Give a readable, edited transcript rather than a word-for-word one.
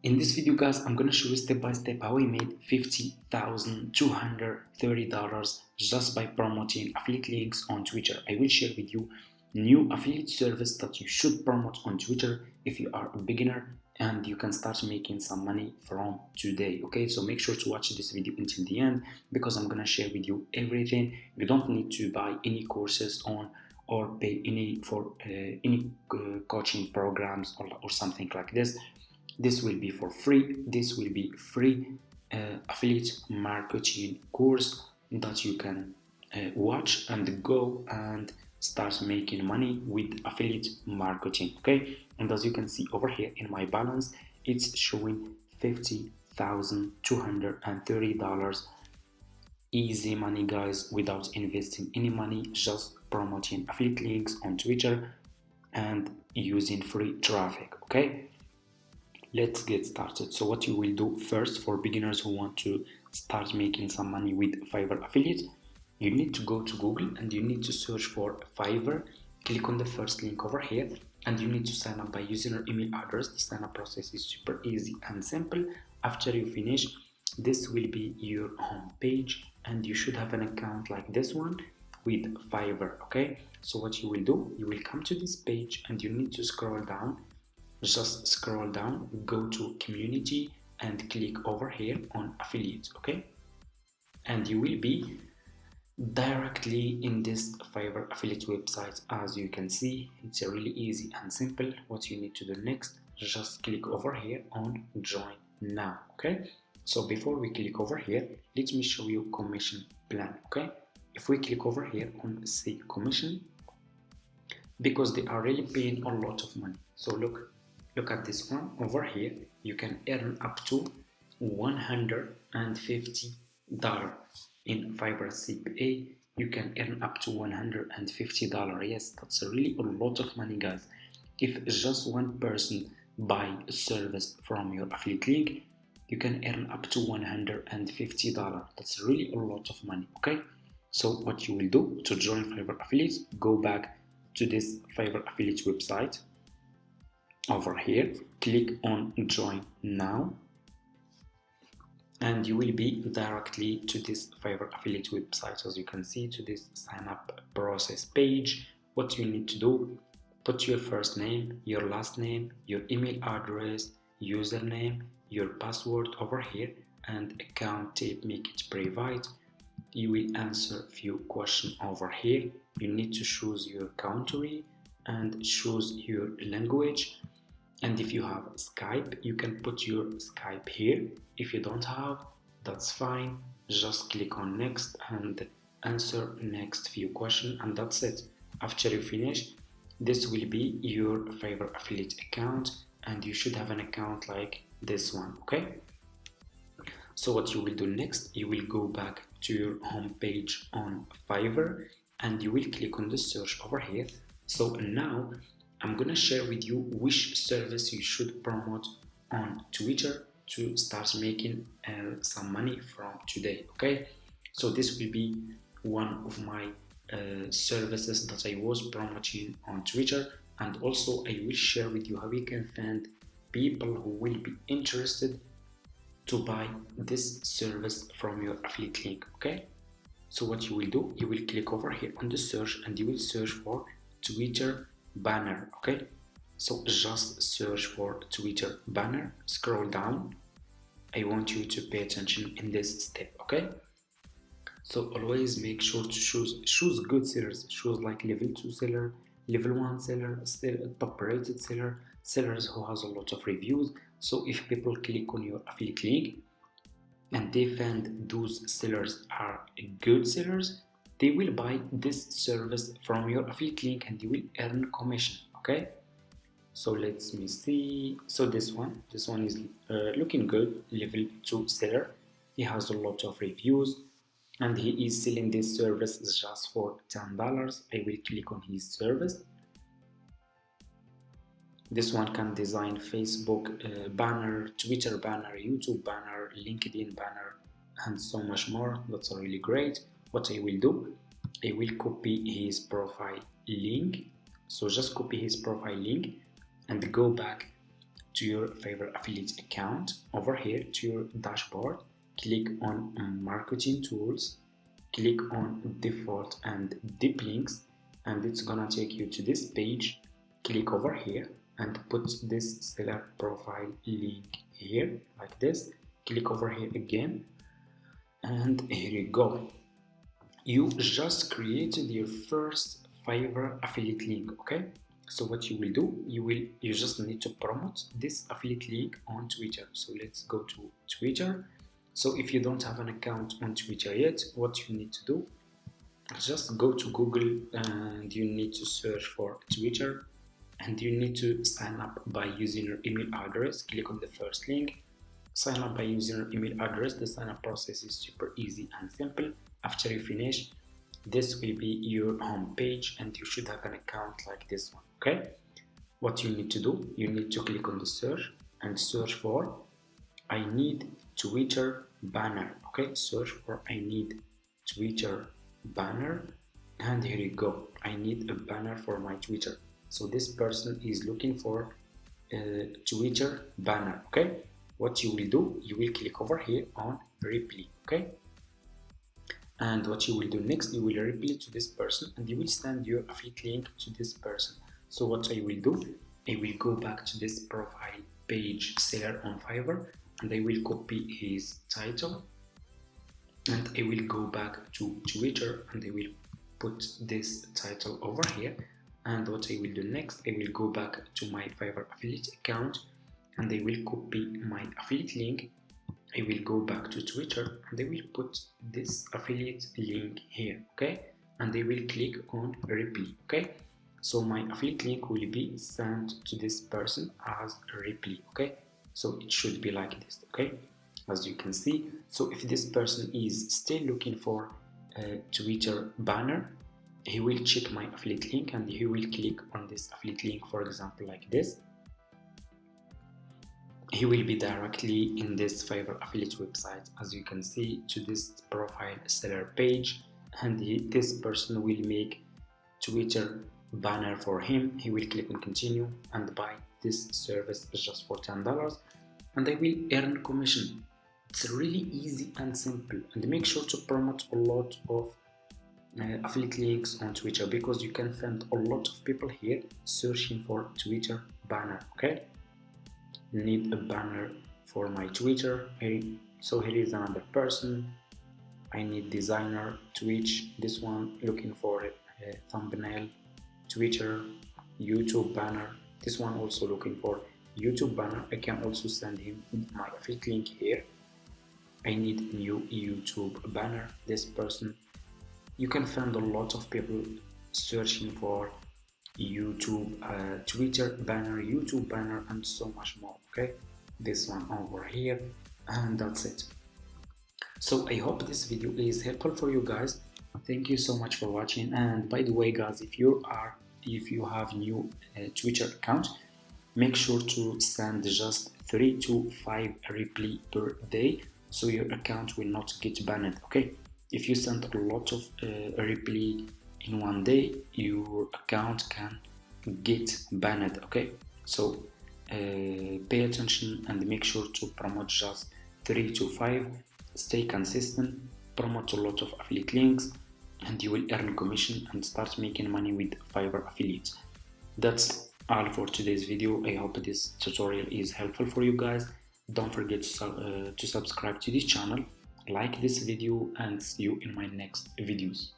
In this video guys, I'm gonna show you step by step how I made $50,230 just by promoting affiliate links on Twitter. I will share with you new affiliate service that you should promote on Twitter if you are a beginner, and you can start making some money from today. Okay, so make sure to watch this video until the end because I'm gonna share with you everything. You don't need to buy any courses on or pay any coaching programs or something like this. This will be for free. This will be free affiliate marketing course that you can watch and go and start making money with affiliate marketing. Okay, and as you can see over here in my balance, it's showing $50,230. Easy money guys, without investing any money, just promoting affiliate links on Twitter and using free traffic. Okay, let's get started. So what you will do first, for beginners who want to start making some money with Fiverr affiliate, you need to go to Google and you need to search for Fiverr. Click on the first link over here and you need to sign up by using your email address. The sign up process is super easy and simple. After you finish, this will be your home page and you should have an account like this one with Fiverr. Okay, so what you will do, you will come to this page and you need to scroll down. Just scroll down, go to community and click over here on affiliates. Okay, and you will be directly in this Fiverr affiliate website. As you can see, it's really easy and simple. What you need to do next, just click over here on join now. Okay, so before we click over here, let me show you commission plan. Okay, if we click over here on see commission, because they are really paying a lot of money. So look at this one over here. You can earn up to $150 in Fiverr CPA. You can earn up to $150. Yes, that's really a lot of money guys. If just one person buy a service from your affiliate link, you can earn up to $150. That's really a lot of money. Okay, so what you will do to join Fiverr affiliates, go back to this Fiverr affiliate website. Over here, click on join now and you will be directly to this Fiverr affiliate website. As you can see, to this sign up process page. What you need to do, put your first name, your last name, your email address, username, your password over here, and account type, make it private. You will answer few questions over here. You need to choose your country and choose your language. And if you have Skype, you can put your Skype here. If you don't have, that's fine. Just click on next and answer next few questions, and that's it. After you finish, this will be your Fiverr affiliate account and you should have an account like this one. Okay, so what you will do next, you will go back to your home page on Fiverr and you will click on the search over here. So now I'm gonna share with you which service you should promote on Twitter to start making some money from today. Okay, so this will be one of my services that I was promoting on Twitter, and also I will share with you how you can find people who will be interested to buy this service from your affiliate link. Okay, so what you will do, you will click over here on the search and you will search for Twitter banner. Okay, so just search for Twitter banner, scroll down. I want you to pay attention in this step. Okay, so always make sure to choose good sellers. Choose like level 2 seller, level 1 seller, top rated seller, sellers who has a lot of reviews. So if people click on your affiliate link and they find those sellers are good sellers, they will buy this service from your affiliate link and you will earn commission. Okay, so let me see. So this one is looking good, level 2 seller. He has a lot of reviews and he is selling this service just for $10. I will click on his service. This one can design Facebook banner, Twitter banner, YouTube banner, LinkedIn banner, and so much more. That's really great. What I will do, I will copy his profile link. So just copy his profile link and go back to your Fiverr affiliate account. Over here to your dashboard, click on marketing tools, click on default and deep links, and it's gonna take you to this page. Click over here and put this seller profile link here like this. Click over here again, and here you go. You just created your first Fiverr affiliate link. Okay, so what you will do, you just need to promote this affiliate link on Twitter. So let's go to Twitter. So if you don't have an account on Twitter yet, what you need to do, just go to Google and you need to search for Twitter, and you need to sign up by using your email address. Click on the first link, sign up by using your email address. The sign up process is super easy and simple. After you finish, this will be your home page and you should have an account like this one. Okay, what you need to do, you need to click on the search and search for I need Twitter banner. Okay, search for I need Twitter banner, and here you go. I need a banner for my Twitter. So this person is looking for a Twitter banner. Okay, what you will do, you will click over here on reply. Okay, and what you will do next, you will reply to this person and you will send your affiliate link to this person. So what I will do, I will go back to this profile page seller on Fiverr, and I will copy his title, and I will go back to Twitter and I will put this title over here. And what I will do next, I will go back to my Fiverr affiliate account and I will copy my affiliate link. I will go back to Twitter and I will put this affiliate link here. Okay, and I will click on reply. Okay, so my affiliate link will be sent to this person as a reply. Okay, so it should be like this. Okay, as you can see. So if this person is still looking for a Twitter banner, he will check my affiliate link and he will click on this affiliate link, for example like this. He will be directly in this Fiverr affiliate website, as you can see, to this profile seller page, and this person will make Twitter banner for him. He will click on continue and buy this service just for $10, and I will earn commission. It's really easy and simple, and make sure to promote a lot of affiliate links on Twitter, because you can find a lot of people here searching for Twitter banner. Okay, need a banner for my Twitter. So here is another person. I need designer Twitch, this one looking for a thumbnail, Twitter, YouTube banner, this one also looking for YouTube banner. I can also send him my affiliate link here. I need new YouTube banner, this person. You can find a lot of people searching for YouTube, Twitter banner, YouTube banner, and so much more. Okay, this one over here, and that's it. So I hope this video is helpful for you guys. Thank you so much for watching. And by the way guys, if you have new Twitter account, make sure to send just 3 to 5 reply per day, so your account will not get banned. Okay, if you send a lot of reply in one day, your account can get banned. Okay, so pay attention and make sure to promote just 3 to 5. Stay consistent, promote a lot of affiliate links, and you will earn commission and start making money with Fiverr affiliates. That's all for today's video. I hope this tutorial is helpful for you guys. Don't forget to subscribe to this channel, like this video, and see you in my next videos.